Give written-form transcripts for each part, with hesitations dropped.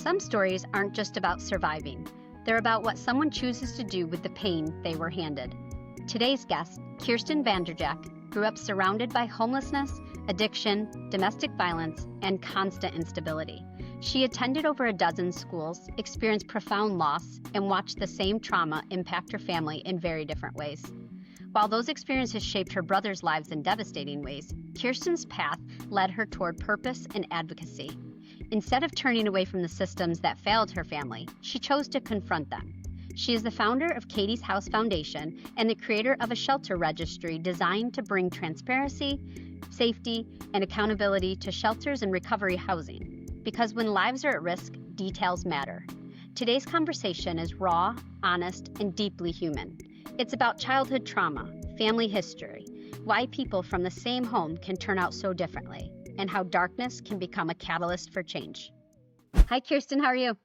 Some stories aren't just about surviving. They're about what someone chooses to do with the pain they were handed. Today's guest, Kirsten Vanderjagt, grew up surrounded by homelessness, addiction, domestic violence, and constant instability. She attended over a dozen schools, experienced profound loss, and watched the same trauma impact her family in very different ways. While those experiences shaped her brother's lives in devastating ways, Kirsten's path led her toward purpose and advocacy. Instead of turning away from the systems that failed her family, she chose to confront them. She is the founder of Katie's House Foundation and the creator of a Shelter Registry designed to bring transparency, safety, and accountability to shelters and recovery housing. Because when lives are at risk, details matter. Today's conversation is raw, honest, and deeply human. It's about childhood trauma, family history, why people from the same home can turn out so differently, and how darkness can become a catalyst for change. Hi, Kirsten. How are you?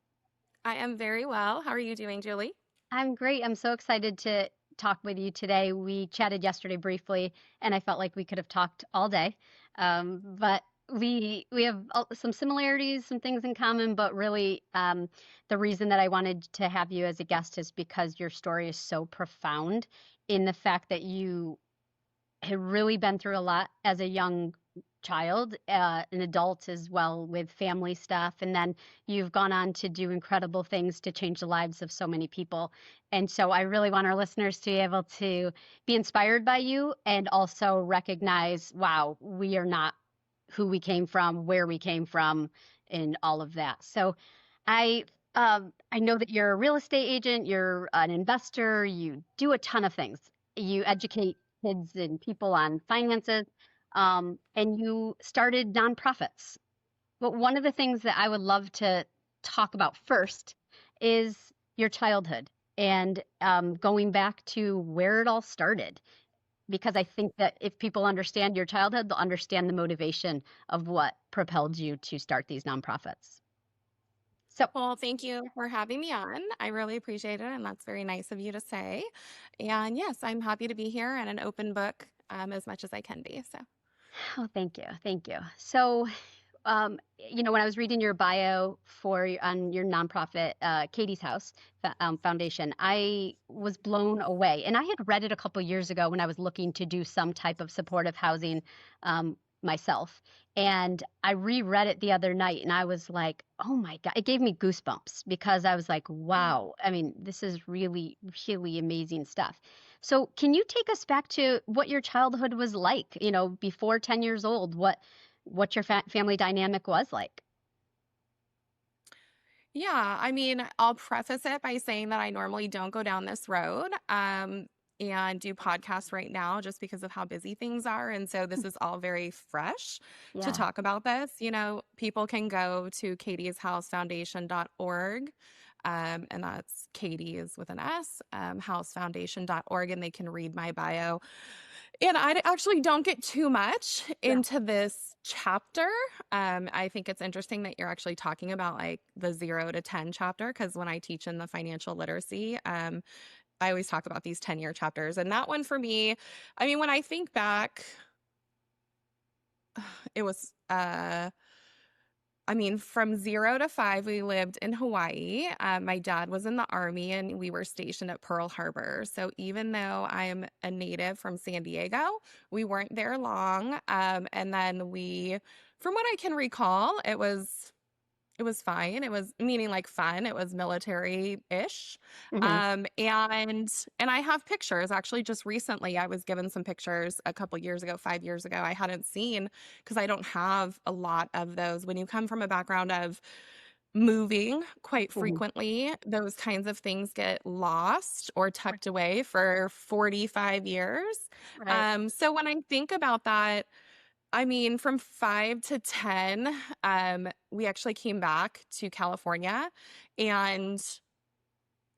I am very well. How are you doing, Julie? I'm great. I'm so excited to talk with you today. We chatted yesterday briefly, and I felt like we could have talked all day. But we have some similarities, some things in common, but really the reason that I wanted to have you as a guest is because your story is so profound in the fact that you had really been through a lot as a young child, an adult as well, with family stuff. And then you've gone on to do incredible things to change the lives of so many people. And so I really want our listeners to be able to be inspired by you and also recognize, wow, we are not who we came from, where we came from, and all of that. So I know that you're a real estate agent, you're an investor, you do a ton of things. You educate kids and people on finances. And you started nonprofits. But one of the things that I would love to talk about first is your childhood and going back to where it all started. Because I think that if people understand your childhood, they'll understand the motivation of what propelled you to start these nonprofits. So, Well, thank you for having me on. I really appreciate it, and that's very nice of you to say. And yes, I'm happy to be here and an open book as much as I can be. So, oh, thank you. Thank you. So, when I was reading your bio on your nonprofit, Katie's House Foundation, I was blown away. And I had read it a couple years ago when I was looking to do some type of supportive housing myself. And I reread it the other night and I was like, oh my God, it gave me goosebumps because I was like, wow, I mean, this is really, really amazing stuff. So can you take us back to what your childhood was like, before 10 years old, what your family dynamic was like? yeah, I mean, I'll preface it by saying that I normally don't go down this road and do podcasts right now just because of how busy things are. And so this is all very fresh to Yeah. talk about this. People can go to katiesHouseFoundation.org. And that's Katie's with an S, housefoundation.org, and they can read my bio. And I actually don't get too much Yeah. into this chapter. I think it's interesting that you're actually talking about like the 0 to 10 chapter, because when I teach in the financial literacy, I always talk about these 10-year chapters. And that one for me, I mean, when I think back, it was from 0 to 5, we lived in Hawaii. My dad was in the Army and we were stationed at Pearl Harbor. So even though I'm a native from San Diego, we weren't there long. And then from what I can recall, it was fine. It was meaning like fun. It was military-ish. Hmm. And I have pictures. Actually, just recently, I was given some pictures a couple years ago, 5 years ago. I hadn't seen because I don't have a lot of those. When you come from a background of moving quite Hmm. frequently, those kinds of things get lost or tucked away for 45 years. Right. So when I think about that, I mean, from 5 to 10, we actually came back to California. And,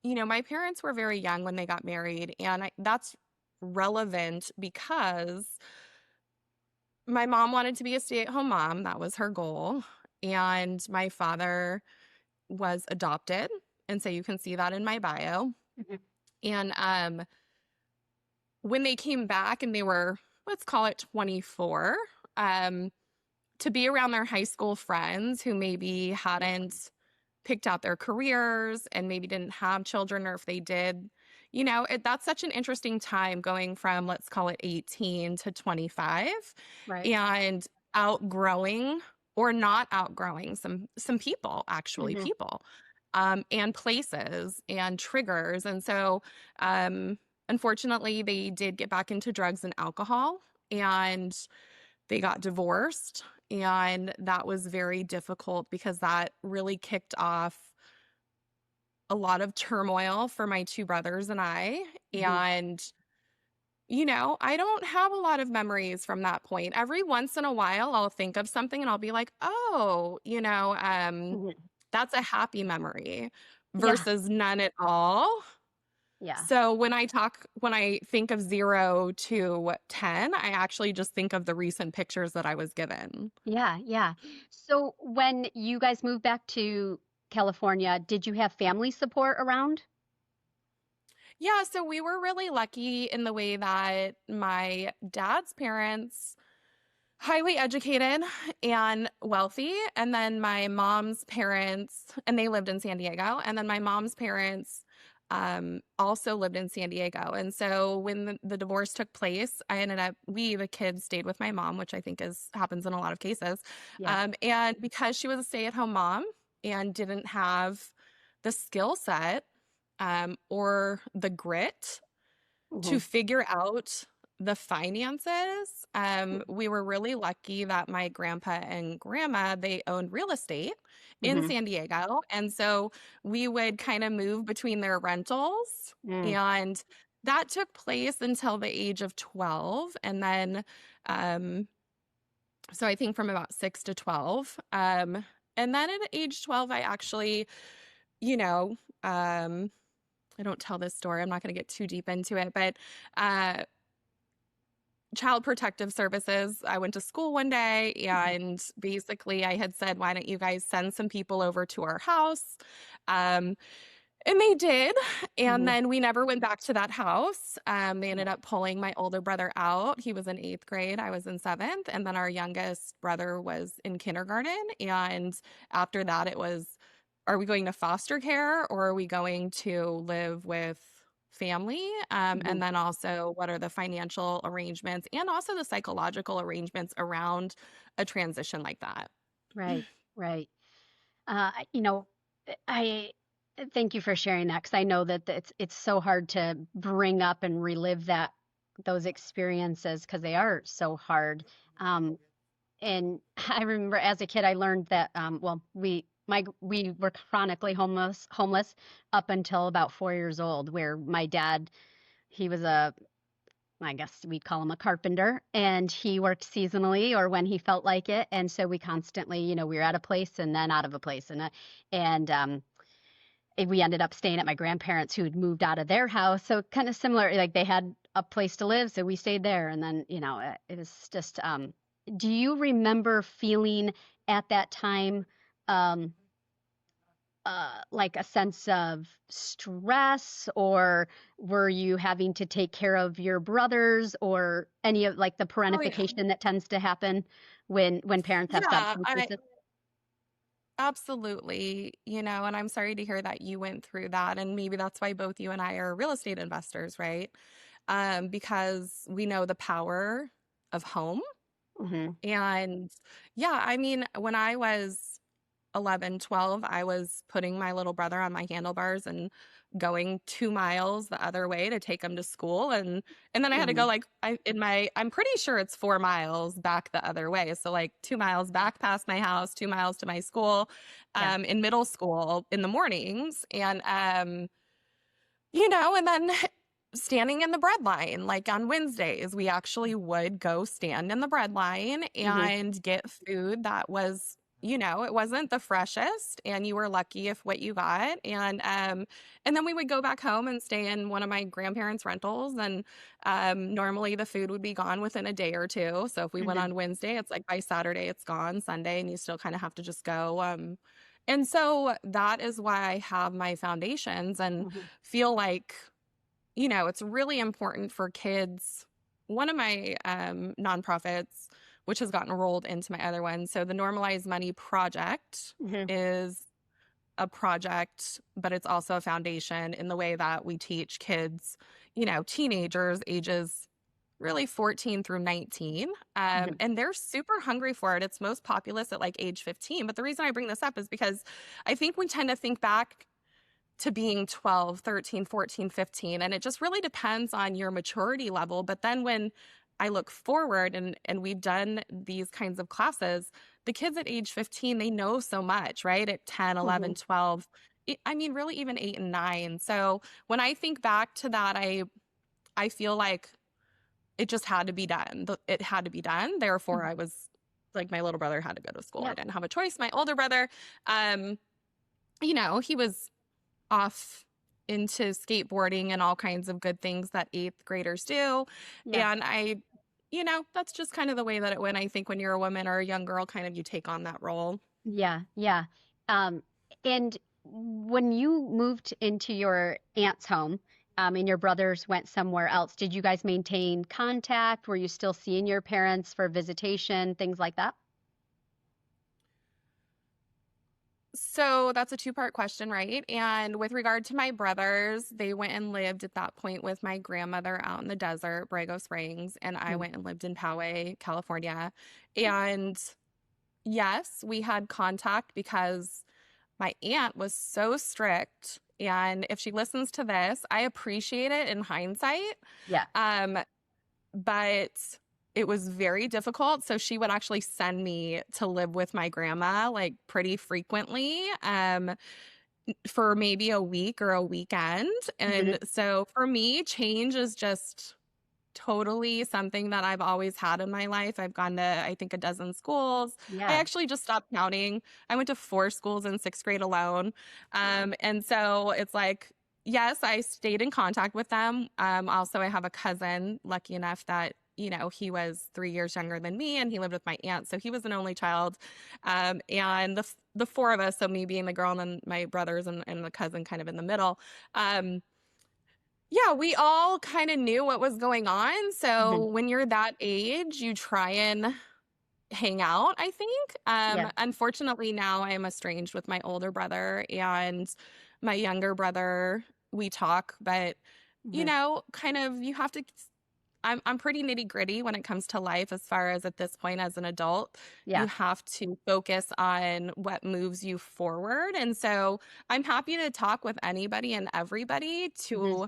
my parents were very young when they got married. And that's relevant because my mom wanted to be a stay-at-home mom. That was her goal. And my father was adopted. And so you can see that in my bio. Hmm. And when they came back and they were, let's call it 24, to be around their high school friends who maybe hadn't picked out their careers and maybe didn't have children, or if they did, that's such an interesting time going from, let's call it 18 to 25, Right. and outgrowing or not outgrowing some people, actually Mhm. people, and places and triggers. And so, um, unfortunately, they did get back into drugs and alcohol, and they got divorced. And that was very difficult because that really kicked off a lot of turmoil for my two brothers and I. Mhm. And, I don't have a lot of memories from that point. Every once in a while, I'll think of something and I'll be like, oh, Mhm. that's a happy memory Yeah. versus none at all. Yeah. So when I think of 0 to 10, I actually just think of the recent pictures that I was given. Yeah, yeah. So when you guys moved back to California, did you have family support around? Yeah, so we were really lucky in the way that my dad's parents, highly educated and wealthy, and then my mom's parents, and they lived in San Diego, and then my mom's parents also lived in San Diego. And so when the divorce took place, the kids stayed with my mom, which I think is happens in a lot of cases. Yeah. And because she was a stay-at-home mom and didn't have the skill set or the grit to Mhm. figure out the finances, we were really lucky that my grandpa and grandma, they owned real estate in Mhm. San Diego. And so we would kind of move between their rentals. Mm. And that took place until the age of 12. And then, um, so I think from about 6 to 12. And then at age 12, I actually, you know, um, I don't tell this story. I'm not going to get too deep into it, but uh, Child Protective Services. I went to school one day Mhm. and basically I had said, why don't you guys send some people over to our house? Um, and they did. And Mhm. then we never went back to that house. They Yeah. ended up pulling my older brother out. He was in eighth grade. I was in seventh. And then our youngest brother was in kindergarten. And after that, it was, are we going to foster care or are we going to live with family? And Mhm. then also, what are the financial arrangements and also the psychological arrangements around a transition like that? Right. Right. You know, I thank you for sharing that because I know that it's so hard to bring up and relive those experiences because they are so hard. Um, and I remember as a kid, I learned that well, we were chronically homeless up until about 4 years old, where my dad, he was I guess we'd call him a carpenter, and he worked seasonally or when he felt like it, and so we constantly, we were at a place and then out of a place, and we ended up staying at my grandparents who had moved out of their house, so kind of similar, like they had a place to live, so we stayed there, and then it was just. Do you remember feeling at that time? Um, like a sense of stress, or were you having to take care of your brothers, or any of like the Oh yeah. parentification that tends to happen when parents have Yeah, I substances? absolutely, and I'm sorry to hear that you went through that. And maybe that's why both you and I are real estate investors, right? Because we know the power of home. Hmm. And yeah, I mean, when I was 11, 12, I was putting my little brother on my handlebars and going 2 miles the other way to take him to school, and then I had to go, Hmm. like, I'm pretty sure it's 4 miles back the other way, so, like, 2 miles back past my house, 2 miles to my school, Yeah. in middle school in the mornings, and, and then standing in the bread line, like on Wednesdays, we actually would go stand in the bread line Hmm. and get food that was, it wasn't the freshest, and you were lucky if what you got. And then we would go back home and stay in one of my grandparents' rentals. And normally the food would be gone within a day or two. So if we went Hmm. on Wednesday, it's like by Saturday it's gone, Sunday, and you still kind of have to just go. And so that is why I have my foundations and Hmm. feel like it's really important for kids. One of my nonprofits, which has gotten rolled into my other one, so the Normalized Money Project, Hmm. is a project, but it's also a foundation in the way that we teach kids, teenagers ages really 14 through 19. Mhm. And they're super hungry for it. It's most populous at like age 15. But the reason I bring this up is because I think we tend to think back to being 12, 13, 14, 15, and it just really depends on your maturity level. But then when I look forward and we've done these kinds of classes, the kids at age 15, they know so much, right? At 10, 11, Mhm. 12, I mean, really even 8 and 9. So when I think back to that, I feel like it just had to be done. It had to be done. Therefore, Mhm. I was like, my little brother had to go to school. I Yeah. didn't have a choice. My older brother, um, he was off into skateboarding and all kinds of good things that eighth graders do. Yeah. And that's just kind of the way that it went. I think when you're a woman or a young girl, kind of you take on that role. Yeah. Yeah. Um, and when you moved into your aunt's home, and your brothers went somewhere else, did you guys maintain contact? Were you still seeing your parents for visitation, things like that? So that's a two-part question, right? And with regard to my brothers, they went and lived at that point with my grandmother out in the desert, Brago Springs, and I Mm. went and lived in Poway, California. And yes, we had contact because my aunt was so strict. And if she listens to this, I appreciate it in hindsight. Yeah. Um, but it was very difficult. So she would actually send me to live with my grandma like pretty frequently. For maybe a week or a weekend. Hmm. And so for me, change is just totally something that I've always had in my life. I've gone to, I think, a dozen schools. I Yeah. actually just stopped counting. I went to 4 schools in sixth grade alone. And so it's like, yes, I stayed in contact with them. Also, I have a cousin, lucky enough that, he was 3 years younger than me and he lived with my aunt. So he was an only child. And the four of us, so me being the girl and then my brothers and the cousin kind of in the middle, um, yeah, we all kind of knew what was going on. So Hmm. when you're that age, you try and hang out, I think. Yeah. Unfortunately, now I am estranged with my older brother and my younger brother. We talk, but Hmm. kind of you have to I'm pretty nitty-gritty when it comes to life as far as at this point as an adult. You Yeah. have to focus on what moves you forward. And so I'm happy to talk with anybody and everybody Hmm.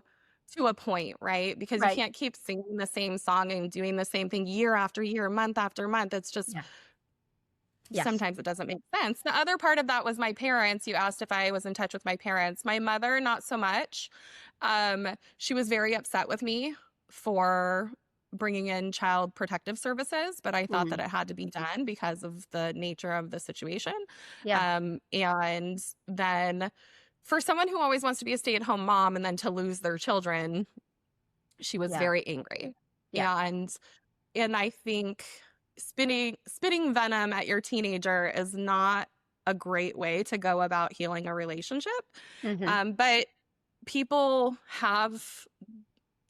to a point, right? Because you Right. can't keep singing the same song and doing the same thing year after year, month after month. It's just Yeah. Yes. sometimes it doesn't make sense. The other part of that was my parents. You asked if I was in touch with my parents. My mother, not so much. She was very upset with me for bringing in child protective services, but I thought that Hmm. it had to be done because of the nature of the situation. Yeah. And then for someone who always wants to be a stay-at-home mom and then to lose their children, she was Yeah. very angry. Yeah. And I think spitting venom at your teenager is not a great way to go about healing a relationship. Hmm. But people have,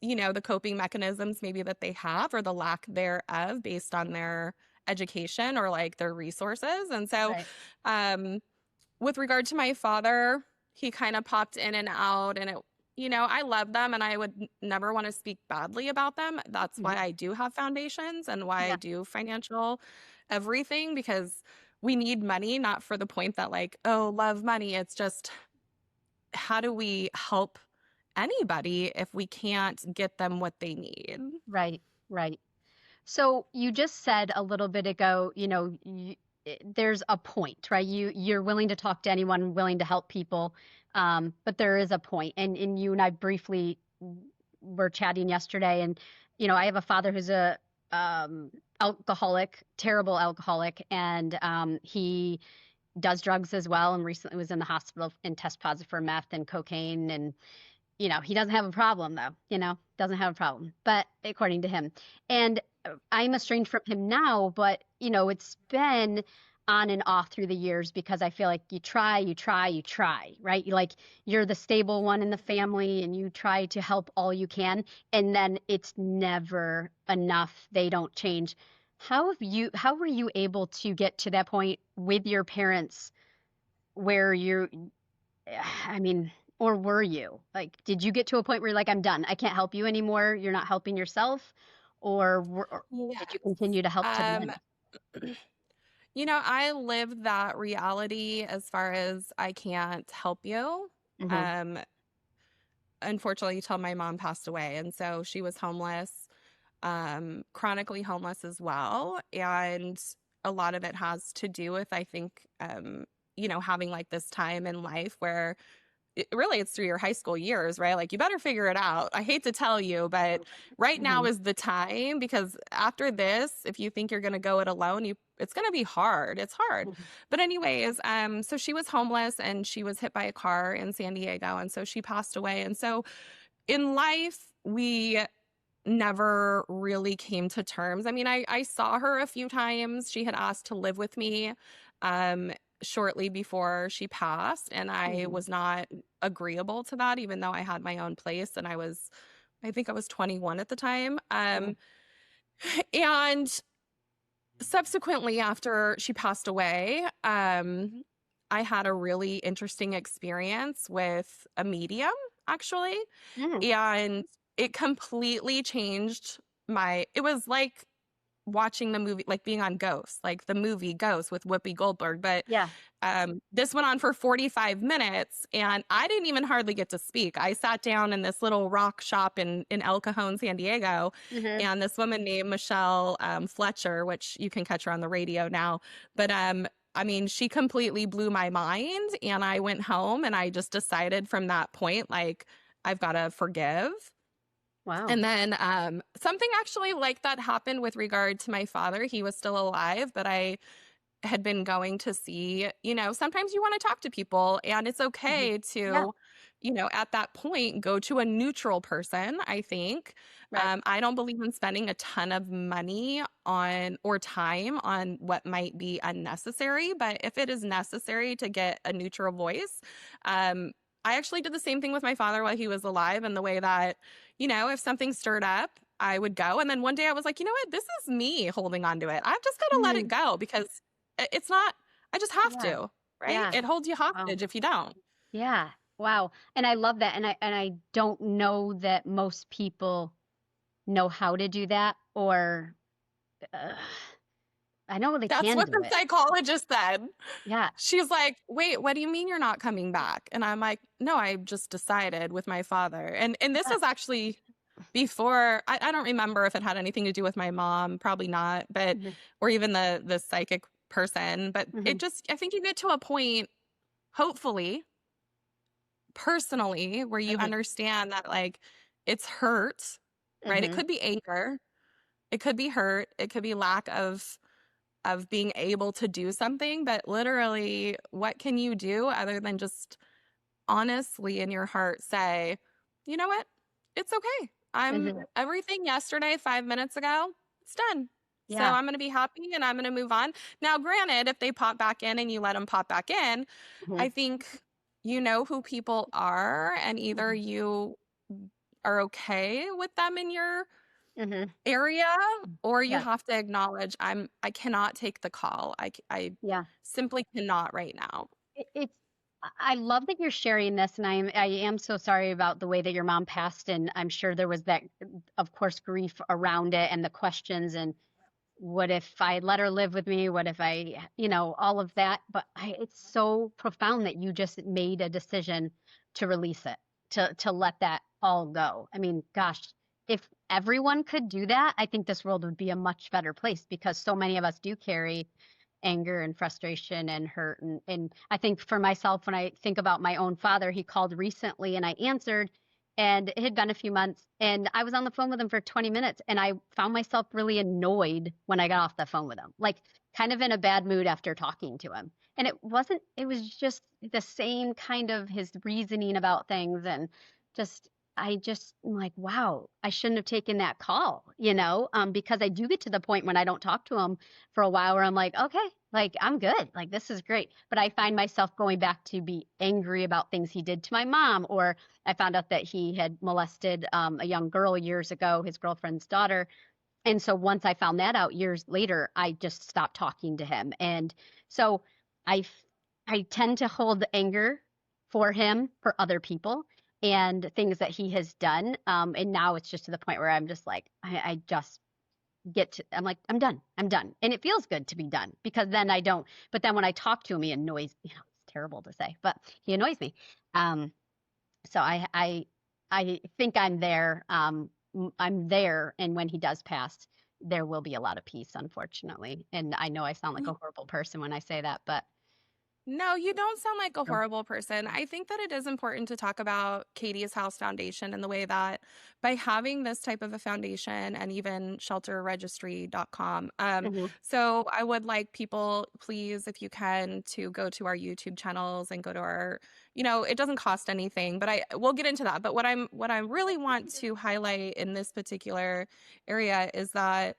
the coping mechanisms maybe that they have or the lack thereof based on their education or like their resources. And so, Right. um, with regard to my father, he kind of popped in and out, and I love them and I would never want to speak badly about them. That's why Hmm. I do have foundations and why I Yeah. do financial everything because we need money, not for the point that like, oh, love money. It's just how do we help anybody if we can't get them what they need? Right. Right. So you just said a little bit ago, there's a point, right? You're willing to talk to anyone, willing to help people, but there is a point. And you and I briefly were chatting yesterday, and I have a father who's a alcoholic, terrible alcoholic, and he does drugs as well. And recently was in the hospital and test positive for meth and cocaine, and he doesn't have a problem though, doesn't have a problem, but according to him. And I'm estranged from him now, but it's been on and off through the years because I feel like you try, you try, you try, right? You're the stable one in the family and you try to help all you can, and then it's never enough. They don't change. How were you able to get to that point with your parents where I mean, or were you? Like, did you get to a point where you're like, I'm done. I can't help you anymore. You're not helping yourself, or did you Yes. continue to help to the Um, end? I live that reality as far as I can't help you. Hmm. Um, unfortunately, until my mom passed away, and so she was homeless, chronically homeless as well, and a lot of it has to do with, I think, having like this time in life where really it's through your high school years, right? Like you better figure it out. I hate to tell you, but right now Hmm. is the time because after this, if you think you're going to go it alone, it's going to be hard. It's hard. Hmm. But anyways, so she was homeless and she was hit by a car in San Diego and so she passed away. And so in life, we never really came to terms. I mean, I saw her a few times. She had asked to live with me um, shortly before she passed, and I Hmm. was not agreeable to that, even though I had my own place and I think I was 21 at the time. And subsequently, after she passed away, I had a really interesting experience with a medium, actually. Hmm. And it completely changed it was like watching the movie, like being on Ghost, like the movie Ghost with Whoopi Goldberg. But Yeah. this went on for 45 minutes and I didn't even hardly get to speak. I sat down in this little rock shop in El Cajon, San Diego, Hmm. and this woman named Michelle Fletcher, which you can catch her on the radio now. But I mean, she completely blew my mind. And I went home and I just decided from that point, like, I've got to forgive. Wow. And then something actually like that happened with regard to my father. He was still alive, but I had been going to see, sometimes you want to talk to people and it's Hmm. okay Yeah. to, at that point, go to a neutral person, I think. Right. I don't believe in spending a ton of money on or time on what might be unnecessary, but if it is necessary to get a neutral voice, um, I actually did the same thing with my father while he was alive in the way that, if something stirred up, I would go. And then one day I was like, you know what? This is me holding on to it. I've just got to let it Hmm. go because it's not I just have Yeah. to, right? Yeah. It holds you Wow. hostage if you don't. Yeah. Wow. And I love that. And I don't know that most people know how to do that, or uh, I know they That's can what do the it. psychologist said. Yeah. She's like, "Wait, what do you mean you're not coming back?" And I'm like, "No, I just decided with my father." And this Yeah. was actually before I don't remember if it had anything to do with my mom, probably not, but Hmm. or even the psychic person, but Hmm. it just I think you get to a point, hopefully, personally, where you Hmm. understand that like it's hurt, right? It Hmm. could be anger, it could be hurt, it could be lack of being able to do something, but literally, what can you do other than just honestly in your heart say, "You know what? It's okay. I'm Hmm. everything yesterday 5 minutes ago, it's done. So Yeah. I'm going to be happy and I'm going to move on." Now, granted, if they pop back in and you let them pop back in, Hmm. I think you know who people are and either Hmm. you are okay with them in your Hmm. area or you Yeah. have to acknowledge I cannot take the call. I Yeah. simply cannot right now. It's I love that you're sharing this, and I am so sorry about the way that your mom passed, and I'm sure there was that, of course, grief around it, and the questions, and what if I let her live with me? What if all of that? But it's so profound that you just made a decision to release it, to let that all go. I mean, gosh, if everyone could do that, I think this world would be a much better place, because so many of us do carry anger and frustration and hurt. And I think for myself, when I think about my own father, he called recently and I answered, and it had been a few months, and I was on the phone with him for 20 minutes, and I found myself really annoyed when I got off the phone with him, like kind of in a bad mood after talking to him. And it was just the same kind of his reasoning about things. And just I just am like, wow, I shouldn't have taken that call, because I do get to the point when I don't talk to him for a while where I'm like, okay, like I'm good. Like this is great. But I find myself going back to be angry about things he did to my mom, or I found out that he had molested a young girl years ago, his girlfriend's daughter. And so once I found that out years later, I just stopped talking to him. And so I, I tend to hold the anger for him, for other people, and things that he has done. And now it's just to the point where I'm just like, I just I'm like, I'm done. I'm done. And it feels good to be done because then I don't, but then when I talk to him, he annoys, it's terrible to say, but he annoys me. Um, so I think I'm there. I'm there. And when he does pass, there will be a lot of peace, unfortunately. And I know I sound like a horrible person when I say that, but No, you don't sound like a horrible person. I think that it is important to talk about Katie's House Foundation and the way that by having this type of a foundation and even shelterregistry.com. Mhm. So I would like people, please, if you can, to go to our YouTube channels and go to our, it doesn't cost anything, but we'll get into that. But what I really want to highlight in this particular area is that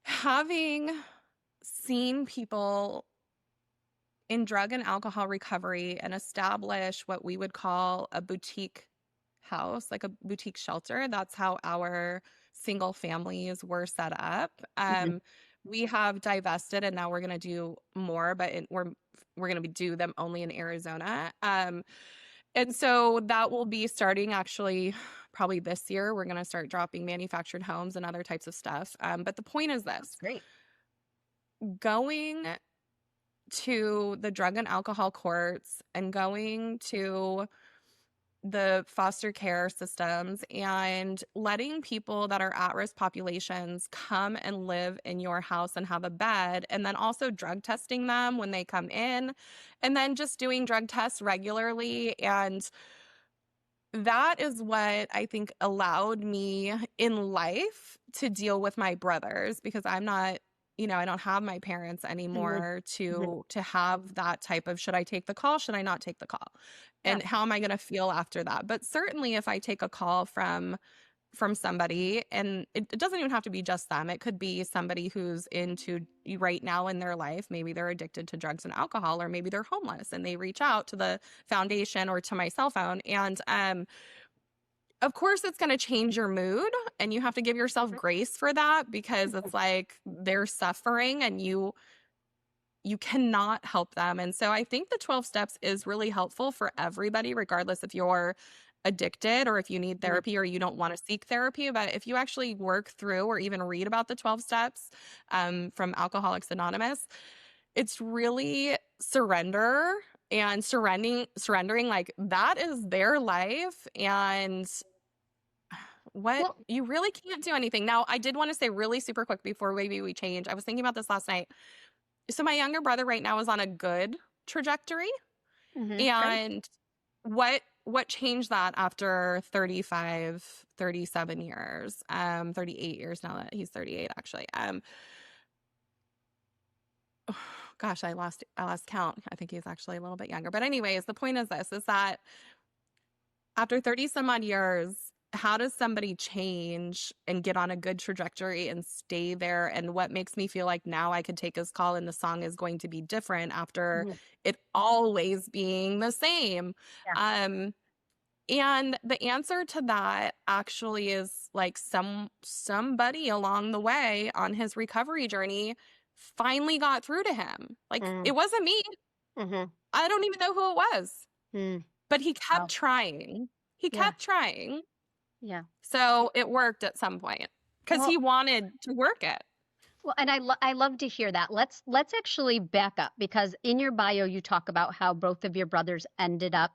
having seen people in drug and alcohol recovery and establish what we would call a boutique house, like a boutique shelter. That's how our single families were set up. Mhm. We have divested, and now we're going to do more, but we're going to do them only in Arizona. And so that will be starting actually probably this year. We're going to start dropping manufactured homes and other types of stuff. But the point is That's this: great. going to the drug and alcohol courts and going to the foster care systems and letting people that are at-risk populations come and live in your house and have a bed, and then also drug testing them when they come in, and then just doing drug tests regularly. And that is what I think allowed me in life to deal with my brothers, because I'm not, I don't have my parents Mhm. anymore Mhm. to have that type of, should I take the call? Should I not take the call? Yeah. And how am I going to feel after that? But certainly if I take a call from somebody, and it doesn't even have to be just them. It could be somebody who's into right now in their life. Maybe they're addicted to drugs and alcohol, or maybe they're homeless and they reach out to the foundation or to my cell phone. And of course, it's going to change your mood, and you have to give yourself grace for that, because it's like they're suffering and you cannot help them. And so I think the 12 steps is really helpful for everybody, regardless if you're addicted or if you need Mhm. therapy or you don't want to seek therapy. But if you actually work through or even read about the 12 steps from Alcoholics Anonymous, it's really surrender and surrendering, like that is their life. And what Well, you really can't do anything. Now, I did want to say really super quick before maybe we change. I was thinking about this last night. So my younger brother right now is on a good trajectory. great. And what changed that after 35, 37 years, 38 years now that he's 38 actually. Gosh, I lost count. I think he's actually a little bit younger. But anyways, the point is this, is that after 30 some odd years, how does somebody change and get on a good trajectory and stay there? And what makes me feel like now I could take his call and the song is going to be different after Mhm. it always being the same? Yeah. Um, and the answer to that actually is like somebody along the way on his recovery journey finally got through to him. Like Mm. it wasn't me. Mhm. I don't even know who it was. Mm. But he kept Wow. trying. He Yeah. kept trying. Yeah. So it worked at some point because he Well, wanted to work it. well, and I love to hear that. Let's actually back up because in your bio you talk about how both of your brothers ended up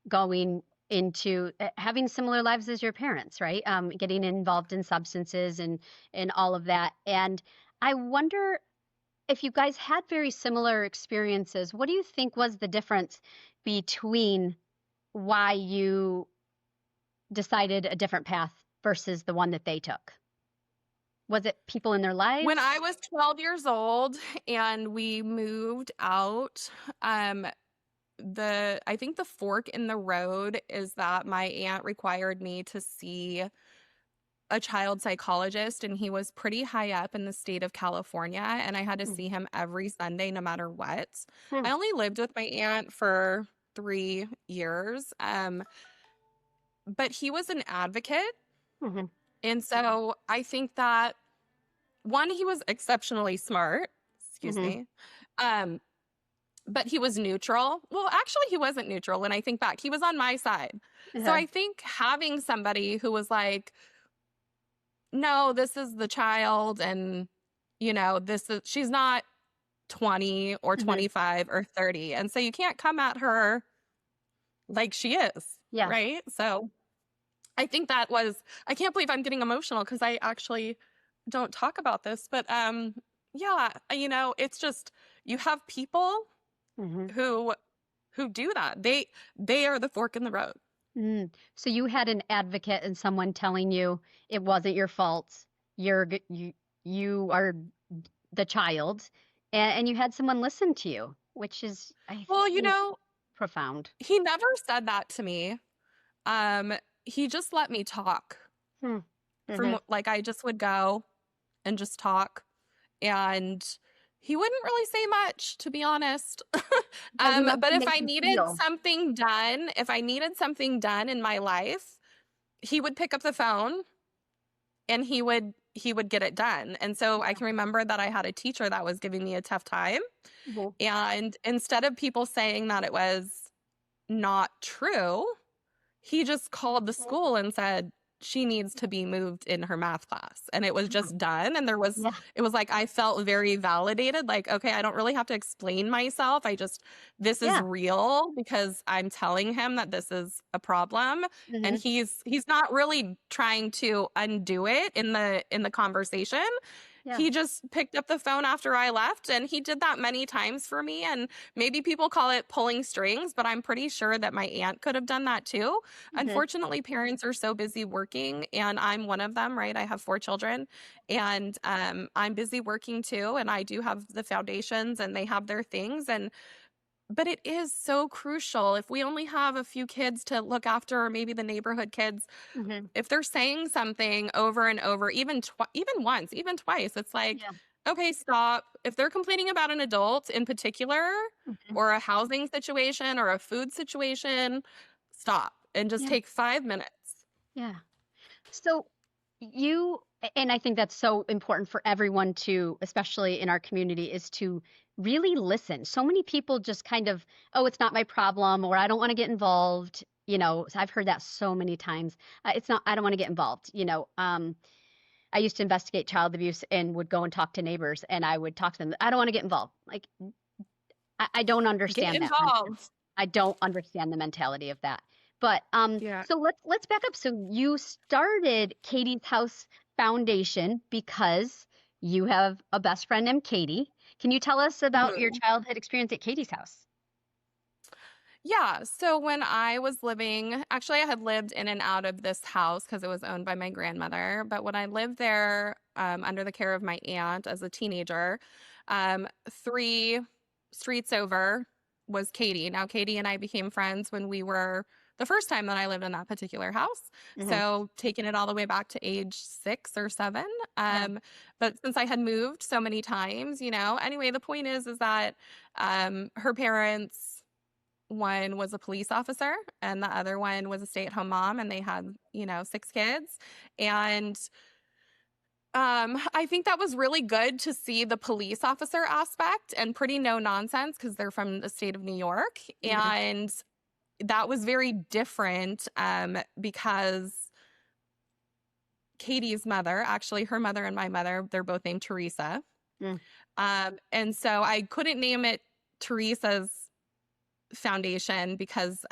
going into having similar lives as your parents, right? Getting involved in substances and all of that. And I wonder if you guys had very similar experiences. What do you think was the difference between why you decided a different path versus the one that they took? Was it people in their When I lives? was 12 years old and we moved out, um, I think the fork in the road is that my aunt required me to see a child psychologist, and he was pretty high up in the state of California, and I had to Mm. see him every Sunday no matter what. Hmm. I only lived with my aunt for 3 years. But he was an advocate. Mhm. And so I think that one, he was exceptionally smart. Excuse Mhm. me. Um, but he was neutral. Well, actually, he wasn't neutral. When I think back, he was on my side. So Uh-huh. I think having somebody who was like, no, this is the child, and, she's not 20 or Mhm. 25 or 30. And so you can't come at her like she is, Yeah. right? So I think that was, I can't believe I'm getting emotional because I actually don't talk about this, but yeah, it's just, you have people Mhm. who do that. They are the fork in the road. Mm. So you had an advocate and someone telling you it wasn't your fault. You are the child, and you had someone listen to you, which is, I Well, think, profound. he never said that to me. Um, he just let me talk. Hmm. From Mhm. like I just would go and just talk, and he wouldn't really say much, to be honest. But enough But to make you feel. if I needed something done in my life, he would pick up the phone and he would get it done. And so I Yeah. can remember that I had a teacher that was giving me a tough time, Mhm. and instead of people saying that it was not true, he just called the school and said, she needs to be moved in her math class. And it was Yeah. just done. And Yeah. it was like, I felt very validated. Like, okay, I don't really have to explain myself. This is Yeah. real because I'm telling him that this is a problem. And Mhm. he's not really trying to undo it in the conversation. Yeah. He just picked up the phone after I left, and he did that many times for me. And maybe people call it pulling strings, but I'm pretty sure that my aunt could have done that too. Mhm. Unfortunately, parents are so busy working, and I'm one of them, right? I have 4 children, and I'm busy working too. And I do have the foundations, and they have their things. But it is so crucial. If we only have a few kids to look after, or maybe the neighborhood kids, Mhm. if they're saying something over and over, even once, even twice, it's like, Yeah. okay, stop. If they're complaining about an adult in particular, Mhm. or a housing situation or a food situation, stop and just Yeah. take 5 minutes. Yeah. So and I think that's so important for everyone to, especially in our community, is to really listen. So many people just kind of, oh, it's not my problem, or I don't want to get involved. So I've heard that so many times. It's not, I don't want to get involved. I used to investigate child abuse and would go and talk to neighbors, and I would talk to them. I don't want to get involved. Like, I don't Get understand that. involved. I don't understand the mentality of that. But Yeah. so let's back up. So you started Katie's House Foundation because you have a best friend named Katie. Can you tell us about your Mhm. childhood experience at Katie's house? Yeah. So when I was living, actually, I had lived in and out of this house because it was owned by my grandmother. But when I lived there under the care of my aunt as a teenager, 3 streets over was Katie. Now, Katie and I became friends when we were the first time that I lived in that particular house. Hmm. So taking it all the way back to age 6 or 7. Yeah. But since I had moved so many times, anyway, the point is that her parents, one was a police officer and the other one was a stay-at-home mom, and they had 6 kids. And I think that was really good to see the police officer aspect, and pretty no nonsense because they're from the state of New York. Hmm. And that was very different, because Katie's mother, actually her mother and my mother, they're both named Teresa. Mm. And so I couldn't name it Teresa's foundation because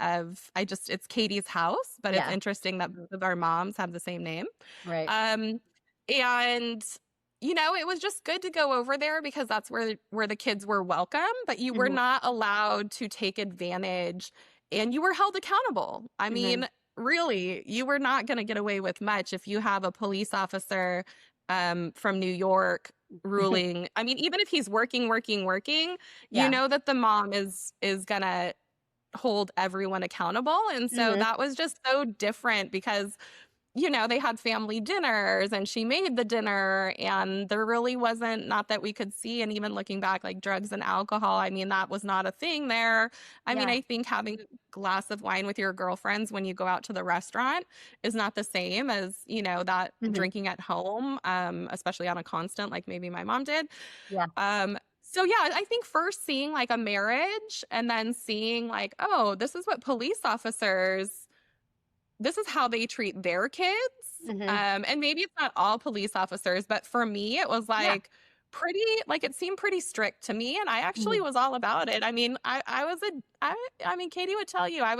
it's Katie's house, but it's Yeah. interesting that both of our moms have the same name. Right. Um, and it was just good to go over there because that's where the kids were welcome, but you were Hmm. not allowed to take advantage, and you were held accountable. I Hmm. mean, really, you were not going to get away with much if you have a police officer from New York ruling. I mean, even if he's working, you Yeah. know that the mom is gonna hold everyone accountable. And so Hmm. that was just so different because they had family dinners and she made the dinner, and there really wasn't, not that we could see, and even looking back, like drugs and alcohol, I mean, that was not a thing there. I mean, Yeah. I think having a glass of wine with your girlfriends when you go out to the restaurant is not the same as, that Hmm. drinking at home, especially on a constant, like maybe my mom did. Yeah. Um, So yeah, I think first seeing like a marriage and then seeing like, oh, this is what police officers, this is how they treat their kids. Hmm. And maybe it's not all police officers, but for me, it was Yeah. like pretty, like it seemed pretty strict to me. And I actually Mhm. was all about it. I mean, I was I mean, Katie would tell you, I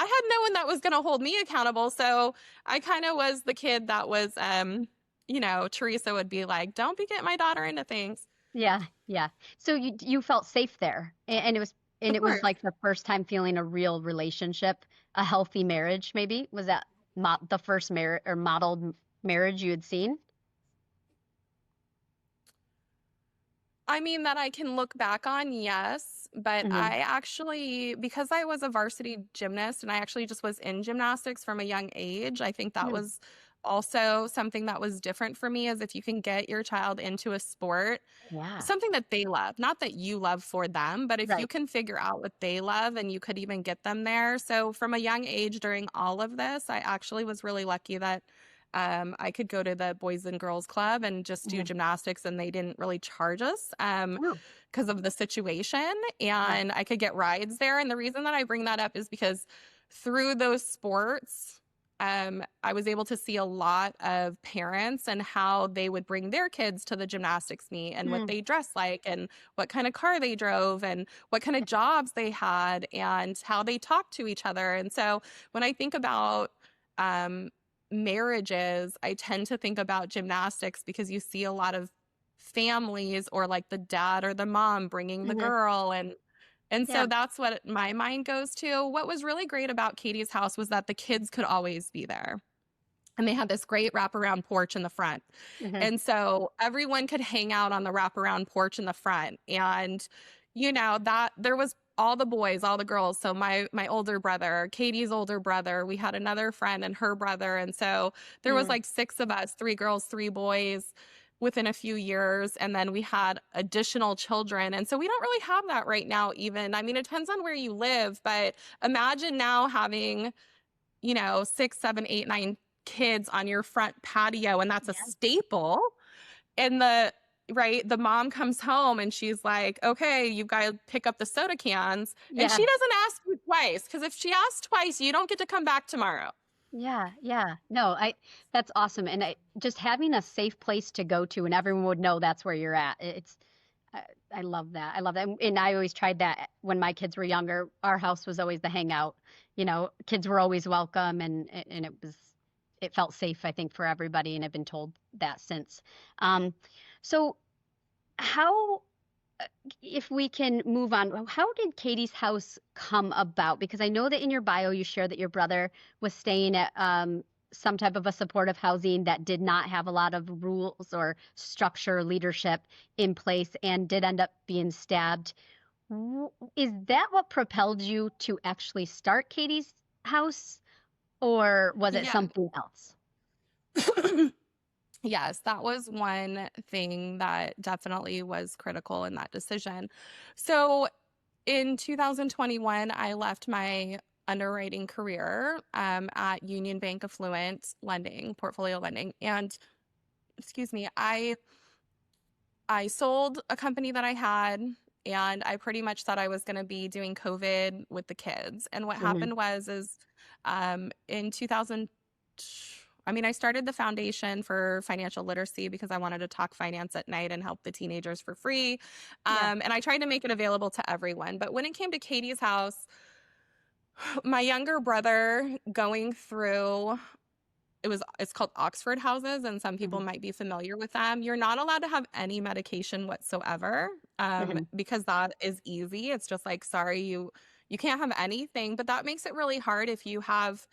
had no one that was going to hold me accountable. So I kind of was the kid that was, Teresa would be like, don't be getting my daughter into things. Yeah, yeah. So you felt safe there, and Of it was course. like the first time feeling a real relationship, a healthy marriage. Maybe was that the first marriage or modeled marriage you had seen? I mean, that I can look back on, yes, but Hmm. I actually, because I was a varsity gymnast and I actually just was in gymnastics from a young age, I think that Mm. was also something that was different for me is if you can get your child into a sport, Yeah. something that they love, not that you love for them, but if you Right. can figure out what they love and you could even get them there. So from a young age during all of this, I actually was really lucky that I could go to the Boys and Girls Club and just do Hmm. gymnastics, and they didn't really charge us Oh, because of the situation, yeah. and I could get rides there. And the reason that I bring that up is because through those sports, I was able to see a lot of parents and how they would bring their kids to the gymnastics meet and what Mm. they dressed like and what kind of car they drove and what kind of jobs they had and how they talked to each other. And so when I think about um, marriages, I tend to think about gymnastics because you see a lot of families or like the dad or the mom bringing the Hmm. girl and Yeah. so that's what my mind goes to. What was really great about Katie's house was that the kids could always be there. And they had this great wraparound porch in the front. Hmm. And so everyone could hang out on the wraparound porch in the front. And, that there was all the boys, all the girls. So my older brother, Katie's older brother, we had another friend and her brother. And so there was Mm. like six of us, three girls, three boys within a few years. And then we had additional children. And so we don't really have that right now, even. I mean, it depends on where you live, but imagine now having 6, 7, 8, 9 kids on your front patio, and that's a Yeah. staple. And the mom comes home and she's like, okay, you've got to pick up the soda cans. And Yeah. she doesn't ask you twice, because if she asks twice, you don't get to come back tomorrow. Yeah, yeah. No, that's awesome. And just having a safe place to go to and everyone would know that's where you're at. I, I love that. I love that. And I always tried that when my kids were younger. Our house was always the hangout. Kids were always welcome and it felt safe, I think, for everybody. And I've been told that since. Um, so how if we can move on, how did Katie's house come about? Because I know that in your bio you share that your brother was staying at some type of a supportive housing that did not have a lot of rules or structure, leadership in place, and did end up being stabbed. Is that what propelled you to actually start Katie's house, or was it Yeah. something else? Yes, that was one thing that definitely was critical in that decision. So in 2021, I left my underwriting career at Union Bank Affluent Lending, portfolio lending. And excuse me, I sold a company that I had, and I pretty much thought I was going to be doing COVID with the kids. And what Hmm. happened was in 2000, I mean, I started the foundation for financial literacy because I wanted to talk finance at night and help the teenagers for free. Yeah. And I tried to make it available to everyone. But when it came to Katie's house, my younger brother going through it's called Oxford houses, and some people Hmm. might be familiar with them. You're not allowed to have any medication whatsoever, Hmm. because that is easy. It's just like, sorry, you can't have anything, but that makes it really hard if you have,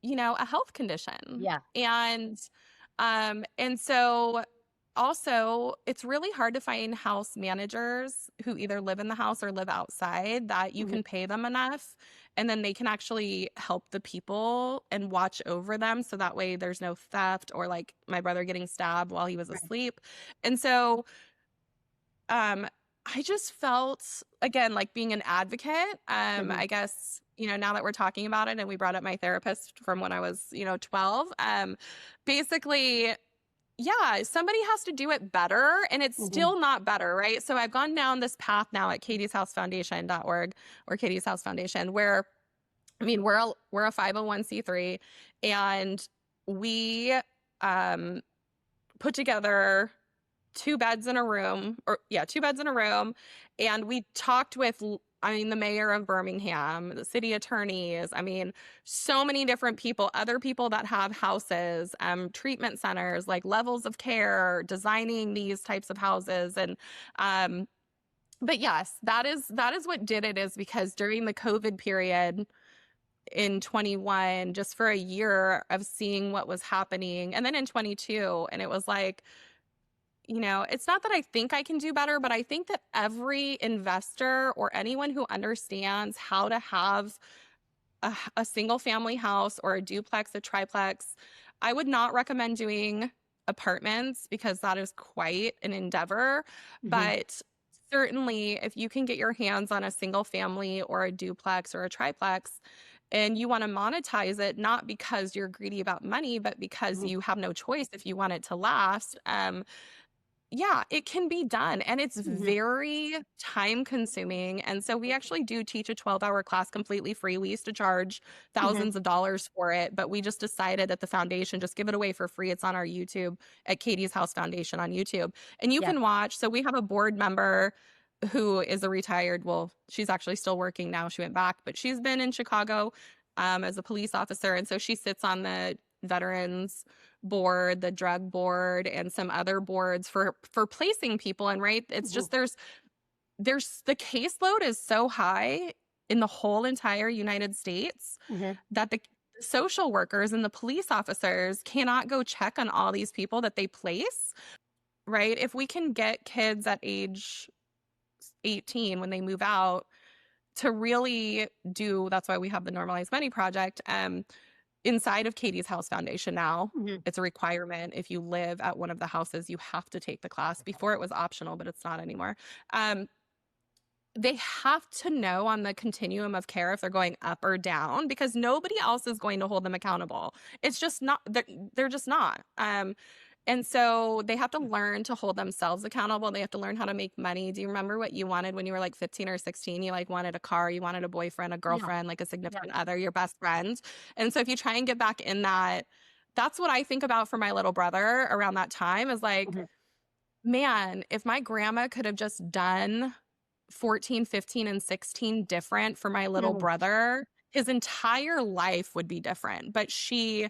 a health condition. Yeah. And so also it's really hard to find house managers who either live in the house or live outside that you Hmm. can pay them enough, and then they can actually help the people and watch over them, so that way there's no theft or like my brother getting stabbed while he was Right. asleep. And so um I just felt, again, like being an advocate. Hmm. I guess, now that we're talking about it and we brought up my therapist from when I was, 12, basically, yeah, somebody has to do it better, and it's Hmm. still not better, right? So I've gone down this path now at katieshousefoundation.org or Katie's House Foundation, where I mean, we're a 501(c)(3), and we um put together two beds in a room. And we talked with, I mean, the mayor of Birmingham, the city attorneys, I mean, so many different people, other people that have houses, treatment centers, like levels of care, designing these types of houses. And, but yes, that is what did it, is because during the COVID period in 21, just for a year of seeing what was happening, and then in 22, and it was like, it's not that I think I can do better, but I think that every investor or anyone who understands how to have a single family house or a duplex, a triplex, I would not recommend doing apartments because that is quite an endeavor. Hmm. But certainly, if you can get your hands on a single family or a duplex or a triplex, and you want to monetize it, not because you're greedy about money, but because Hmm. you have no choice if you want it to last, yeah, it can be done, and it's Hmm. very time consuming. And so we actually do teach a 12-hour class completely free. We used to charge Hmm. thousands of dollars for it, but we just decided at the foundation, just give it away for free. It's on our YouTube at Katie's House Foundation on YouTube. And you Yeah. can watch. So we have a board member who is a retired, well, she's actually still working now. She went back, but she's been in Chicago as a police officer. And so she sits on the veterans board, the drug board, and some other boards for placing people in, right? It's Hmm. just there's the caseload is so high in the whole entire United States Hmm. that the social workers and the police officers cannot go check on all these people that they place, right? If we can get kids at age 18 when they move out to really do, that's why we have the Normalized Money Project inside of Katie's House Foundation now. Hmm. It's a requirement. If you live at one of the houses, you have to take the class. Before it was optional, but it's not anymore. Um, they have to know on the continuum of care if they're going up or down, because nobody else is going to hold them accountable. It's just not, they're just not. And so they have to learn to hold themselves accountable. They have to learn how to make money. Do you remember what you wanted when you were like 15 or 16? You like wanted a car, you wanted a boyfriend, a Yeah. girlfriend, like a Yeah. significant other, your best friend. And so if you try and get back in that, that's what I think about for my little brother around that time, is like, Hmm. man, if my grandma could have just done 14, 15, and 16 different for my little Hmm. brother, his entire life would be different. But she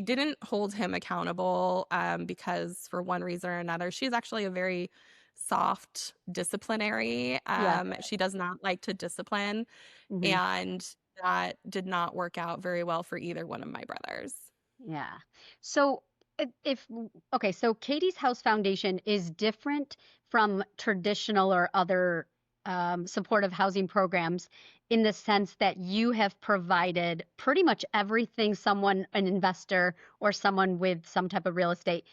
didn't hold him accountable because for one reason or another, she's actually a very soft disciplinary. Yeah. She does not like to discipline, Hmm. and that did not work out very well for either one of my brothers. Yeah. So if okay, so Katie's House Foundation is different from traditional or other supportive housing programs in the sense that you have provided pretty much everything someone, an investor or someone with some type of real estate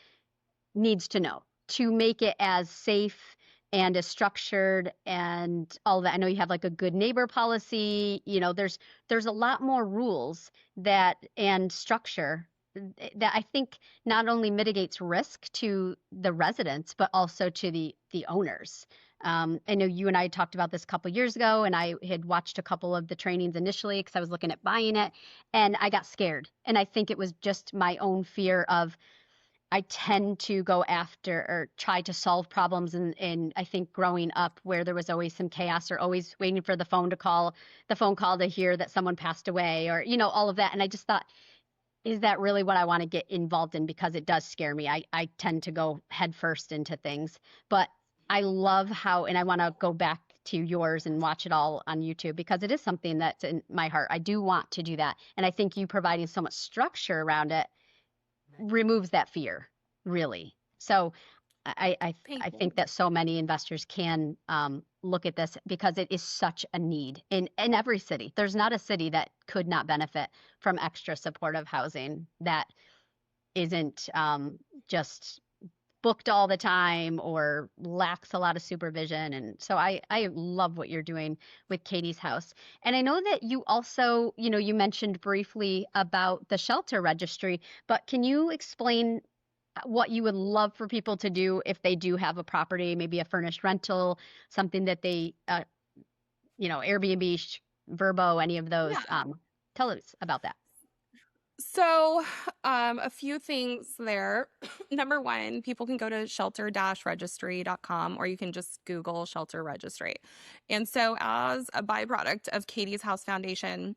needs to know to make it as safe and as structured and all that. I know you have like a good neighbor policy. There's a lot more rules that and structure that I think not only mitigates risk to the residents but also to the owners. I know you and I talked about this a couple years ago, and I had watched a couple of the trainings initially because I was looking at buying it, and I got scared. And I think it was just my own fear of I tend to go after or try to solve problems. And I think growing up where there was always some chaos or always waiting for the phone call to hear that someone passed away or, all of that. And I just thought, is that really what I want to get involved in? Because it does scare me. I tend to go headfirst into things. But I love how, and I want to go back to yours and watch it all on YouTube because it is something that's in my heart. I do want to do that. And I think you providing so much structure around it removes that fear, really. So Thank I you. think that so many investors can look at this because it is such a need in every city. There's not a city that could not benefit from extra supportive housing that isn't just booked all the time or lacks a lot of supervision. And so I love what you're doing with Katie's House. And I know that you also, you mentioned briefly about the Shelter Registry, but can you explain what you would love for people to do if they do have a property, maybe a furnished rental, something that they, Airbnb, Verbo, any of Yeah. those. Tell us about that. So, a few things there. Number one, people can go to shelter-registry.com, or you can just Google Shelter Registry. And so, as a byproduct of Katie's House Foundation,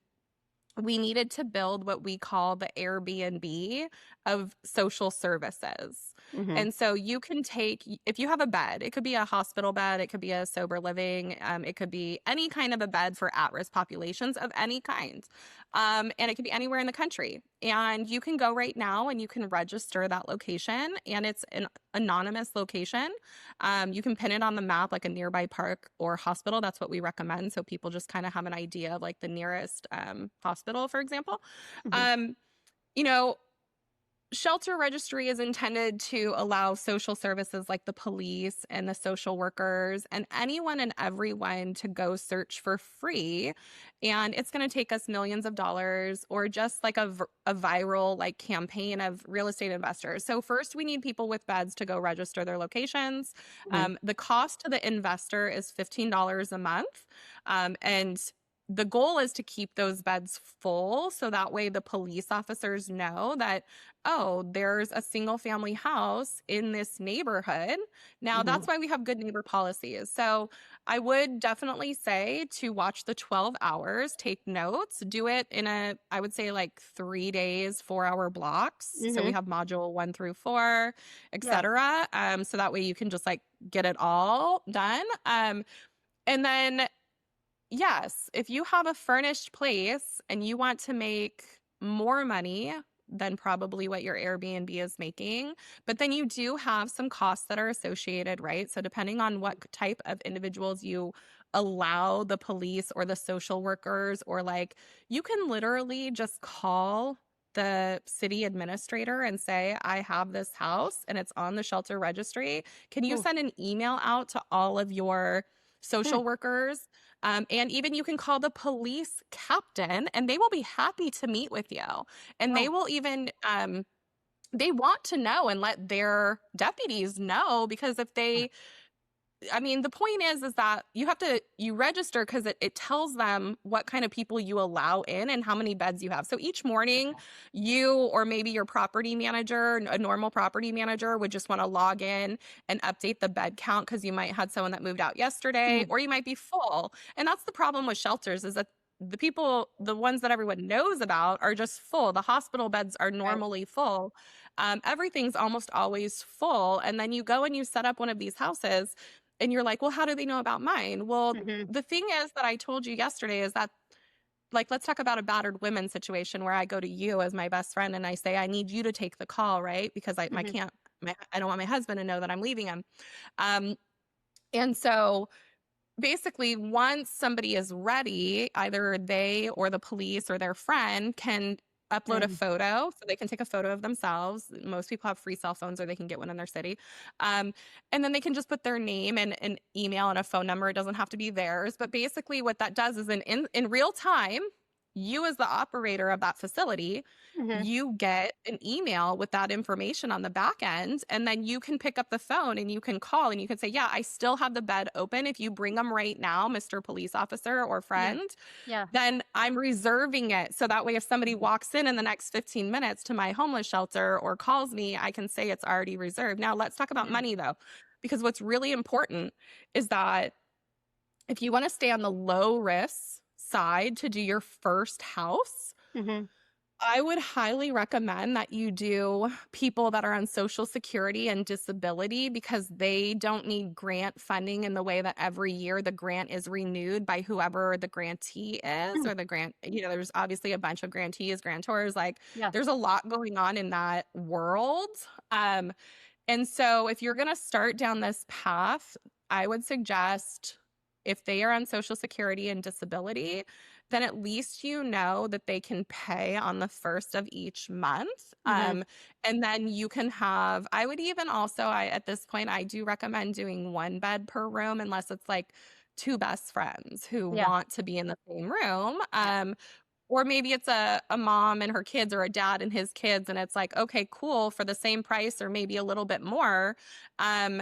we needed to build what we call the Airbnb of social services. Hmm. And so you can take, if you have a bed, it could be a hospital bed, it could be a sober living, it could be any kind of a bed for at-risk populations of any kind. And it could be anywhere in the country. And you can go right now and you can register that location, and it's an anonymous location. You can pin it on the map, like a nearby park or hospital. That's what we recommend. So people just kind of have an idea of like the nearest hospital, for example. Hmm. Um, you know, Shelter Registry is intended to allow social services like the police and the social workers and anyone and everyone to go search for free. And it's going to take us millions of dollars, or just like a viral like campaign of real estate investors. So first we need people with beds to go register their locations. Hmm. The cost to the investor is $15 a month. And the goal is to keep those beds full, so that way the police officers know that, oh, there's a single family house in this neighborhood. Now, Hmm. that's why we have good neighbor policies. So I would definitely say to watch the 12 hours, take notes, do it in I would say like 3 days, 4 hour blocks. So we Hmm. have module 1 through 4, Yeah. etc. So that way you can just like get it all done. And then, yes, if you have a furnished place and you want to make more money than probably what your Airbnb is making, but then you do have some costs that are associated, right? So depending on what type of individuals you allow the police or the social workers, or like, you can literally just call the city administrator and say, I have this house and it's on the shelter registry. Can you Oh. send an email out to all of your Hmm. social workers? And even you can call the police captain and they will be happy to meet with you. And they Oh. will even, they want to know and let their deputies know, because if they, I mean, the point is that you register because it tells them what kind of people you allow in and how many beds you have. So each morning, Okay. you or maybe your property manager, a normal property manager, would just want to log in and update the bed count, because you might had someone that moved out yesterday, Mm. or you might be full. And that's the problem with shelters, is that the ones that everyone knows about, are just full. The hospital beds are Right. normally full. Everything's almost always full. And then you go and you set up one of these houses and you're like, well, how do they know about mine? Well, Hmm. the thing is that I told you yesterday is that, like, let's talk about a battered women situation where I go to you as my best friend and I say, I need you to take the call, right? Because Hmm. I don't want my husband to know that I'm leaving him. Um, and so basically, once somebody is ready, either they or the police or their friend can upload a Hmm. photo, so they can take a photo of themselves. Most people have free cell phones, or they can get one in their city. Um, and then they can just put their name and an email and a phone number. It doesn't have to be theirs. But basically, what that does is in real time, you as the operator of that facility, Hmm. you get an email with that information on the back end, and then you can pick up the phone and you can call and you can say, yeah, I still have the bed open. If you bring them right now, Mr. Police Officer or Yeah. friend, Yeah. then I'm reserving it. So that way, if somebody Hmm. walks in the next 15 minutes to my homeless shelter or calls me, I can say it's already reserved. Now, let's talk about Yeah. money though, because what's really important is that if you want to stay on the low risk side to do your first house, Hmm. I would highly recommend that you do people that are on Social Security and disability, because they don't need grant funding in the way that every year the grant is renewed by whoever the grantee is, or the grant, there's obviously a bunch of grantees, grantors, like Yeah. there's a lot going on in that world. Um, and so if you're going to start down this path, I would suggest, if they are on Social Security and disability, then at least you know that they can pay on the first of each month. Hmm. And then you can have, I would even also, at this point, I do recommend doing one bed per room, unless it's like two best friends who Yeah. want to be in the same room. Yeah. Or maybe it's a mom and her kids or a dad and his kids, and it's like, okay, cool, for the same price or maybe a little bit more. Um,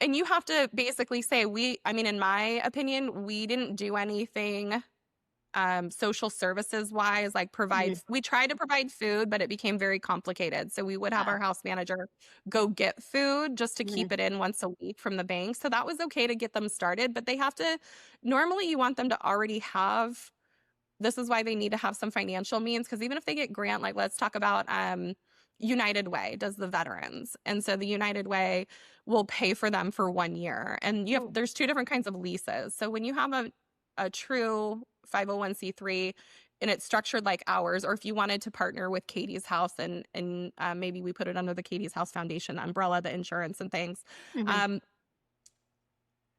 and you have to basically say, I mean, in my opinion, we didn't do anything social services wise, like Mhm. we tried to provide food, but it became very complicated. So we would have Oh. our house manager go get food just to Mhm. keep it in once a week from the bank. So that was okay to get them started, but they have to, normally you want them to already have, this is why they need to have some financial means, because even if they get grant, like let's talk about United Way does the veterans. And so the United Way will pay for them for 1 year. And Oh. there's two different kinds of leases. So when you have a true 501c3 and it's structured like ours, or if you wanted to partner with Katie's House and maybe we put it under the Katie's House Foundation umbrella, the insurance and things, Mhm. um,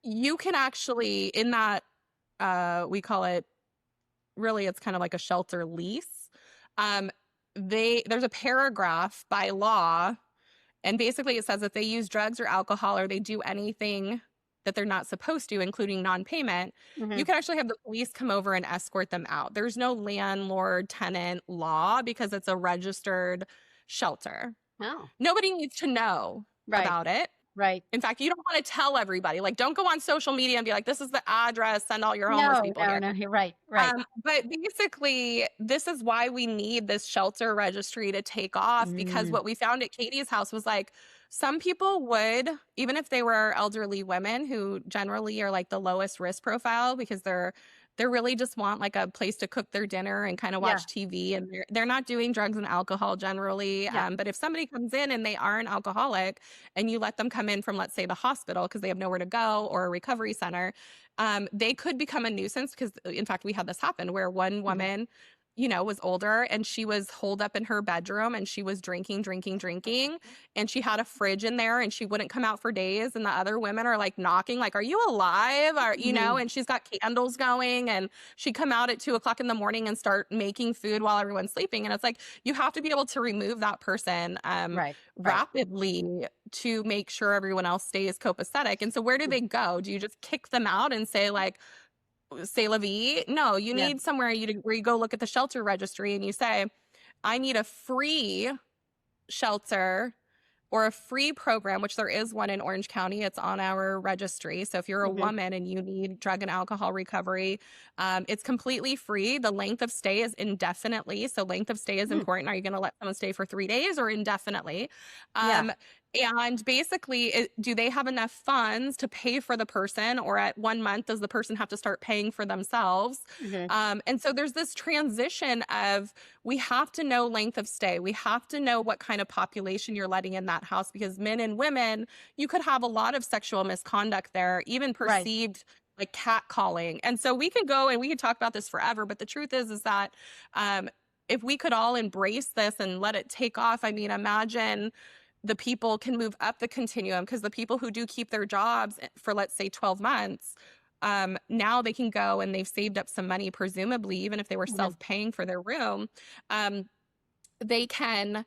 you can actually in that we call it, really it's kind of like a shelter lease. Um, there's a paragraph by law, and basically it says if they use drugs or alcohol or they do anything that they're not supposed to, including non-payment, you Mhm. can actually have the police come over and escort them out. There's no landlord tenant law because it's a registered shelter. Oh. Nobody needs to know Right. about it. Right. In fact, you don't want to tell everybody. Like, don't go on social media and be like, this is the address, send all your homeless No, people no, here. no, you're right, right. But basically, this is why we need this shelter registry to take off, because Mm. what we found at Katie's house was like some people would, even if they were elderly women who generally are like the lowest risk profile because they're really just want like a place to cook their dinner and kind of Yeah, watch TV, and they're not doing drugs and alcohol generally. yeah. But if somebody comes in and they are an alcoholic and you let them come in from, let's say, the hospital because they have nowhere to go, or a recovery center, they could become a nuisance because, in fact, we had this happen where one Mhm. woman, was older and she was holed up in her bedroom and she was drinking, drinking, drinking. And she had a fridge in there and she wouldn't come out for days. And the other women are like knocking, like, are you alive? Mhm. And she's got candles going and she'd come out at 2 o'clock in the morning and start making food while everyone's sleeping. And it's like, you have to be able to remove that person Right, right. rapidly to make sure everyone else stays copacetic. And so where do Mm. they go? Do you just kick them out and say like, say la vie? No, you Yeah. need somewhere where you go look at the shelter registry and you say, I need a free shelter or a free program, which there is one in Orange County. It's on our registry. So if you're a Mhm. woman and you need drug and alcohol recovery, it's completely free. The length of stay is indefinitely. So length of stay is Mm. important. Are you going to let someone stay for 3 days or indefinitely? Yeah. Um, and basically, do they have enough funds to pay for the person, or at 1 month, does the person have to start paying for themselves? Mhm. And so there's this transition of, we have to know length of stay. We have to know what kind of population you're letting in that house, because men and women, you could have a lot of sexual misconduct there, even Right. perceived like catcalling. And so we could go and we could talk about this forever, but the truth is that um, if we could all embrace this and let it take off, I mean, imagine the people can move up the continuum, because the people who do keep their jobs for, let's say, 12 months, now they can go and they've saved up some money, presumably, even if they were Mhm. self-paying for their room. Um, they can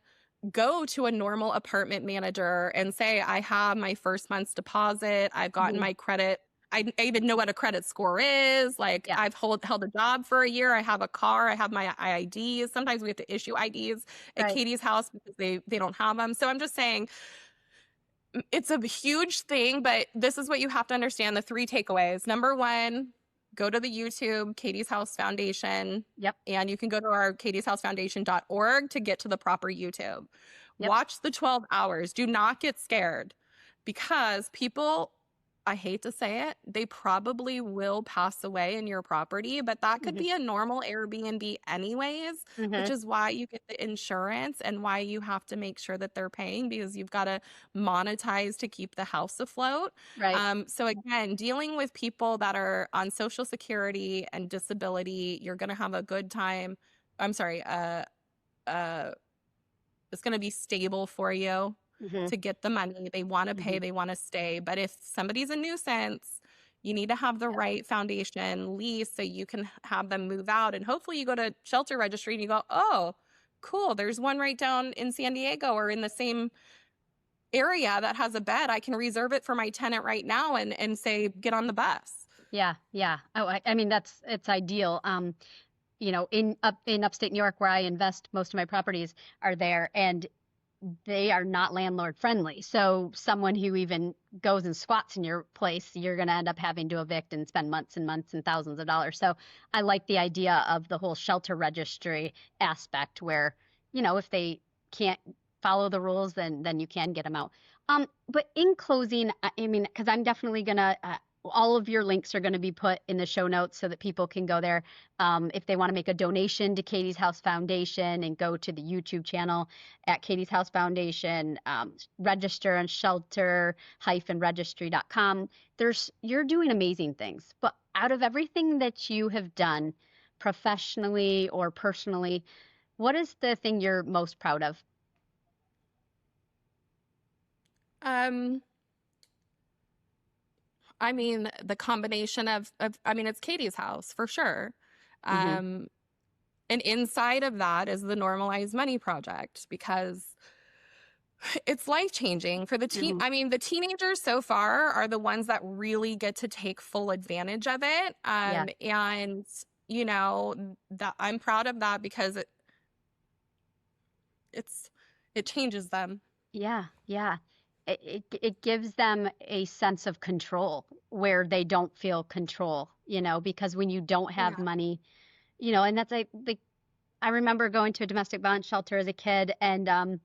go to a normal apartment manager and say, I have my first month's deposit. I've gotten Mhm. my credit. I even know what a credit score is. Like, Yeah. I've held a job for a year. I have a car. I have my IDs. Sometimes we have to issue IDs at Right. Katie's house because they don't have them. So I'm just saying, it's a huge thing, but this is what you have to understand, the three takeaways. Number one, go to the YouTube, Katie's House Foundation, Yep. and you can go to our katiesHouseFoundation.org to get to the proper YouTube. Yep. Watch the 12 hours. Do not get scared, because people, I hate to say it, they probably will pass away in your property, but that could Mhm. be a normal Airbnb anyways, which Mhm. is why you get the insurance and why you have to make sure that they're paying, because you've got to monetize to keep the house afloat. Right. So again, dealing with people that are on Social Security and disability, you're going to have a good time. I'm sorry, uh, it's going to be stable for you Mhm. to get the money. They want to pay, Mhm. they want to stay. But if somebody's a nuisance, you need to have the Yeah. right foundation lease so you can have them move out. And hopefully you go to Shelter Registry and you go, oh, cool, there's one right down in San Diego or in the same area that has a bed. I can reserve it for my tenant right now and say, get on the bus. Yeah. Yeah. Oh, I mean, it's ideal. in upstate New York, where I invest most of my properties are there, and they are not landlord friendly. So someone who even goes and squats in your place, you're going to end up having to evict and spend months and months and thousands of dollars. So I like the idea of the whole shelter registry aspect where, if they can't follow the rules, then you can get them out. But in closing, I mean, because I'm definitely going to, all of your links are going to be put in the show notes so that people can go there if they want to make a donation to Katie's House Foundation and go to the YouTube channel at Katie's House Foundation, register on shelter-registry.com. You're doing amazing things. But out of everything that you have done professionally or personally, what is the thing you're most proud of? I mean, the combination of I mean, it's Katie's house for sure. Mm-hmm. And inside of that is the Normalized Money Project, because it's life-changing for the teen. Mm-hmm. I mean, the teenagers so far are the ones that really get to take full advantage of it. Yeah. And that I'm proud of that because it changes them. Yeah. Yeah. It gives them a sense of control where they don't feel control, because when you don't have money, and that's like I remember going to a domestic violence shelter as a kid, and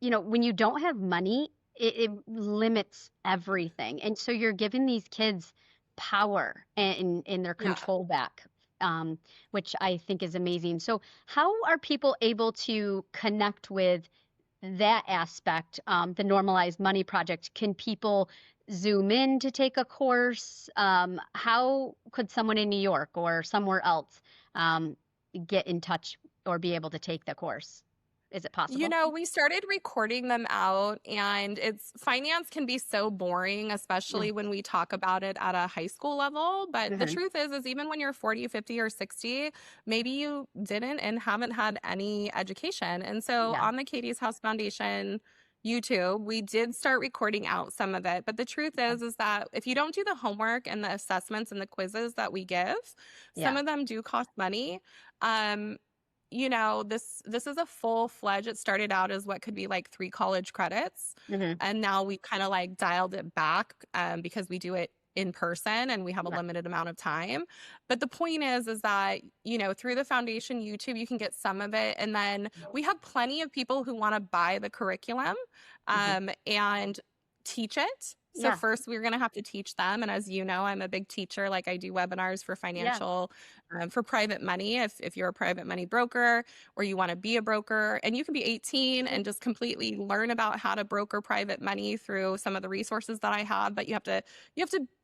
when you don't have money, it limits everything, and so you're giving these kids power and their control back, which I think is amazing. So how are people able to connect with that aspect, the Normalized Money Project? Can people Zoom in to take a course? How could someone in New York or somewhere else get in touch or be able to take the course? Is it possible? We started recording them out, and finance can be so boring, especially when we talk about it at a high school level. But the truth is even when you're 40, 50, or 60, maybe you didn't and haven't had any education. And so on the Katie's House Foundation YouTube, we did start recording out some of it. But the truth is that if you don't do the homework and the assessments and the quizzes that we give, some of them do cost money. This is a full-fledged, it started out as what could be like 3 college credits. And now we kind of like dialed it back because we do it in person and we have a limited amount of time. But the point is that, through the foundation YouTube, you can get some of it. And then we have plenty of people who want to buy the curriculum and teach it. So first we're going to have to teach them. And as you know, I'm a big teacher. Like I do webinars for financial, for private money. If you're a private money broker or you want to be a broker, and you can be 18 and just completely learn about how to broker private money through some of the resources that I have. But you have to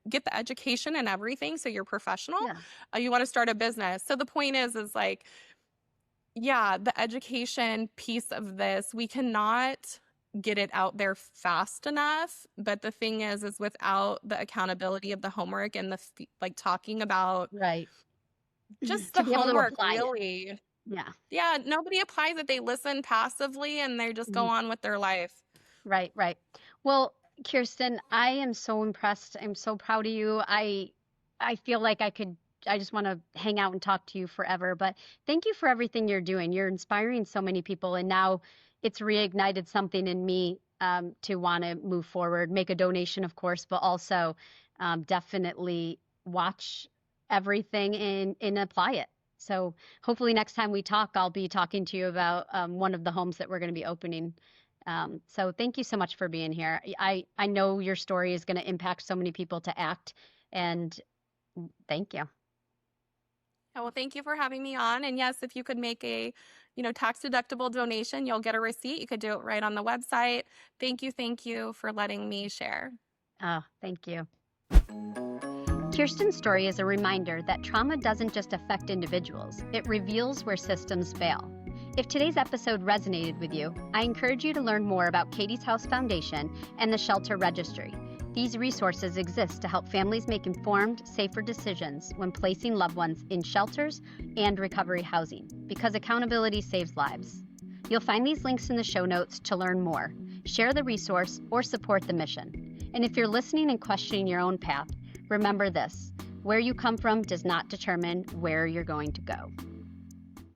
get the education and everything. So you're professional. You want to start a business. So the point is like, the education piece of this, we cannot get it out there fast enough. But the thing is without the accountability of the homework and the talking about just the homework, really. Yeah. Nobody applies it. They listen passively and they just go on with their life. Right. Well, Kirsten, I am so impressed. I'm so proud of you. I feel like I just want to hang out and talk to you forever, but thank you for everything you're doing. You're inspiring so many people, and now it's reignited something in me to want to move forward, make a donation, of course, but also definitely watch everything and apply it. So hopefully next time we talk, I'll be talking to you about one of the homes that we're going to be opening. So thank you so much for being here. I know your story is going to impact so many people to act, and thank you. Well, thank you for having me on. And yes, if you could make a tax-deductible donation, you'll get a receipt. You could do it right on the website. Thank you for letting me share. Oh, thank you. Kirsten's story is a reminder that trauma doesn't just affect individuals, it reveals where systems fail. If today's episode resonated with you, I encourage you to learn more about Katie's House Foundation and the Shelter Registry. These resources exist to help families make informed, safer decisions when placing loved ones in shelters and recovery housing, because accountability saves lives. You'll find these links in the show notes to learn more, share the resource, or support the mission. And if you're listening and questioning your own path, remember this: where you come from does not determine where you're going to go.